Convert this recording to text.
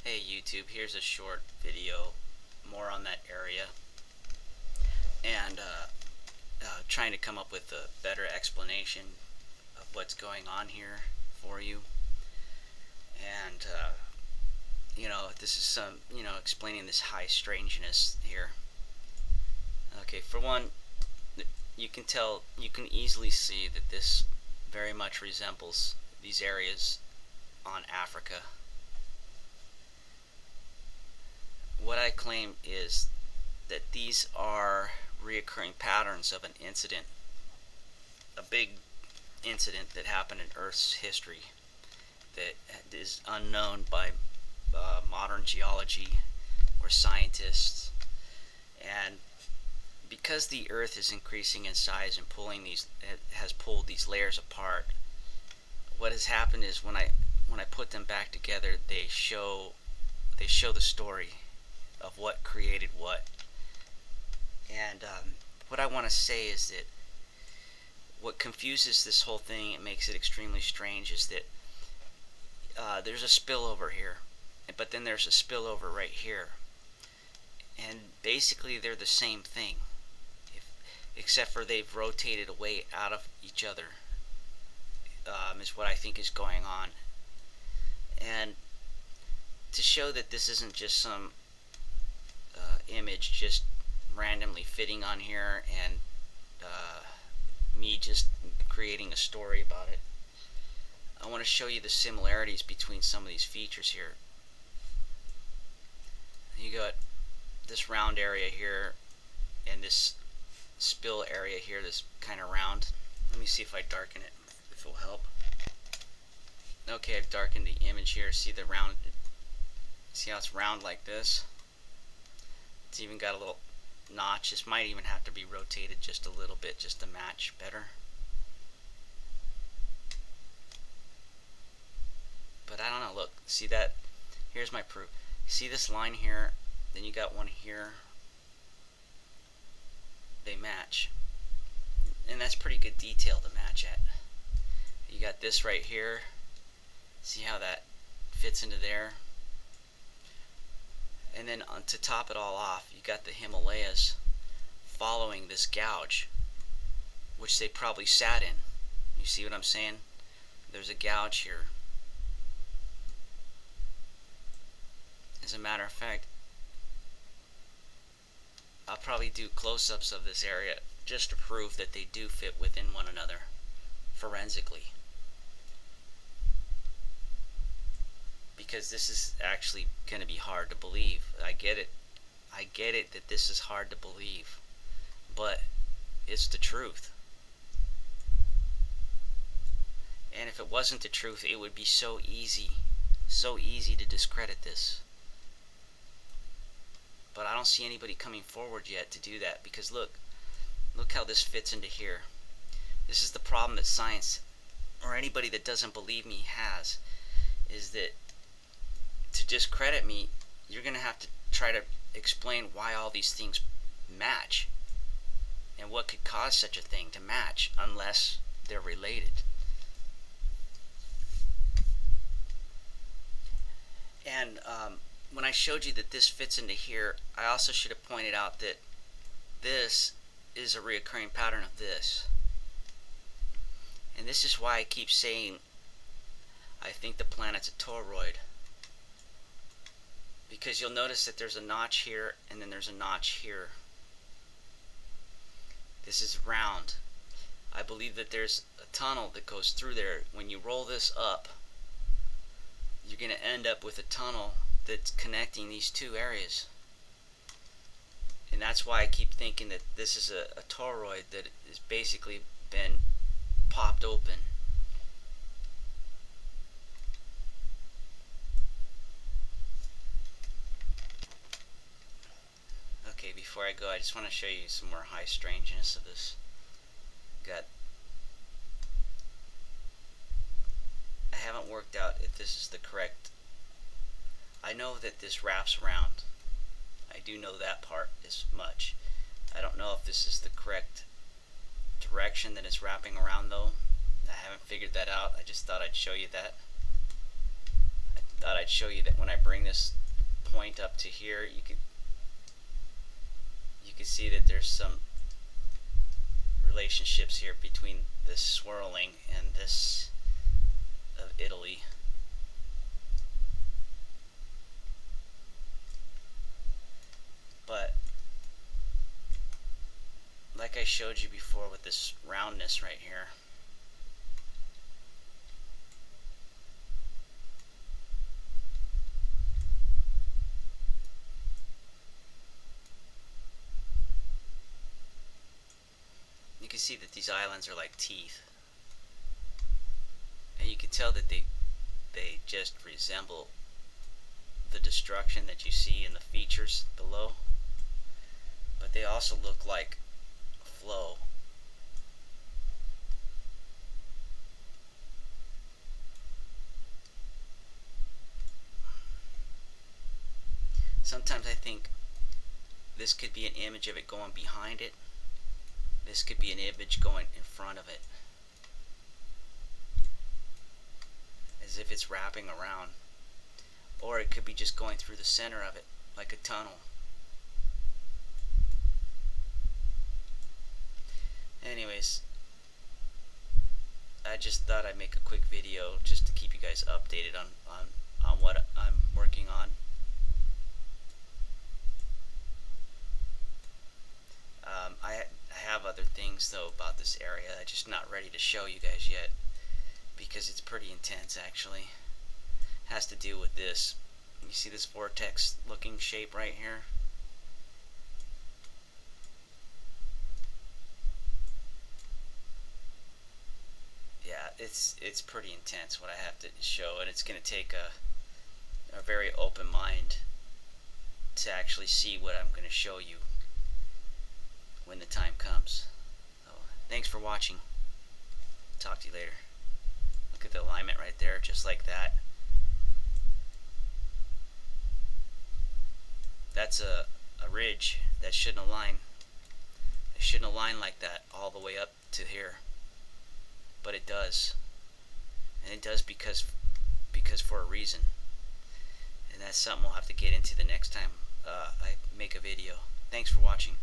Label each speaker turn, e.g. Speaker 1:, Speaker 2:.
Speaker 1: Hey YouTube, here's a short video more on that area and trying to come up with a better explanation of what's going on here for you. And this is some, explaining this high strangeness here. Okay, for one, you can easily see that this very much resembles these areas on Africa. What I claim is that these are reoccurring patterns of an incident, a big incident that happened in Earth's history that is unknown by modern geology or scientists. And because the Earth is increasing in size and has pulled these layers apart, what has happened is when I put them back together, they show the story of what created what. And what I want to say is that what confuses this whole thing and makes it extremely strange is that there's a spillover here, but then there's a spillover right here, and basically they're the same thing, except for they've rotated away out of each other, is what I think is going on. And to show that this isn't just some image just randomly fitting on here and me just creating a story about it, I want to show you the similarities between some of these features here. You got this round area here and this spill area here that's kind of round. Let me see if I darken it, if it will help. Okay, I've darkened the image here. See the round, see how it's round like this? It's even got a little notch. This might even have to be rotated just a little bit just to match better. But I don't know, look, see that? Here's my proof. See this line here? Then you got one here. They match. And that's pretty good detail to match at. You got this right here. See how that fits into there? And then to top it all off, you got the Himalayas following this gouge, which they probably sat in. You see what I'm saying? There's a gouge here. As a matter of fact, I'll probably do close-ups of this area just to prove that they do fit within one another forensically. Because this is actually going to be hard to believe. I get it. I get it that this is hard to believe. But it's the truth. And if it wasn't the truth, it would be so easy to discredit this. But I don't see anybody coming forward yet to do that, because look how this fits into here. This is the problem that science, or anybody that doesn't believe me, has, is that to discredit me, you're going to have to try to explain why all these things match and what could cause such a thing to match unless they're related. And when I showed you that this fits into here, I also should have pointed out that this is a reoccurring pattern of this. And this is why I keep saying I think the planet's a toroid. Because you'll notice that there's a notch here and then there's a notch here. This is round. I believe that there's a tunnel that goes through there. When you roll this up, you're going to end up with a tunnel that's connecting these two areas. And that's why I keep thinking that this is a toroid that has basically been popped open. Okay, before I go, I just want to show you some more high strangeness of this. I haven't worked out if this is the correct. I know that this wraps around. I do know that part as much. I don't know if this is the correct direction that it's wrapping around though. I haven't figured that out. I just thought I'd show you that. thought I'd show you that when I bring this point up to here, you could see that there's some relationships here between this swirling and this of Italy. But like I showed you before with this roundness right here, you can see that these islands are like teeth, and you can tell that they just resemble the destruction that you see in the features below, but they also look like flow. Sometimes I think this could be an image of it going behind it. This could be an image going in front of it, as if it's wrapping around. Or it could be just going through the center of it, like a tunnel. Anyways, I just thought I'd make a quick video just to keep you guys updated on what I'm working on. I have other things though about this area. I'm just not ready to show you guys yet because it's pretty intense actually. It has to do with this. You see this vortex looking shape right here? Yeah, it's pretty intense what I have to show, and it's going to take a very open mind to actually see what I'm going to show you when the time comes. So, thanks for watching. Talk to you later. Look at the alignment right there, just like that. That's a ridge that shouldn't align. It shouldn't align like that all the way up to here, but it does, and it does because for a reason, and that's something we'll have to get into the next time I make a video. Thanks for watching.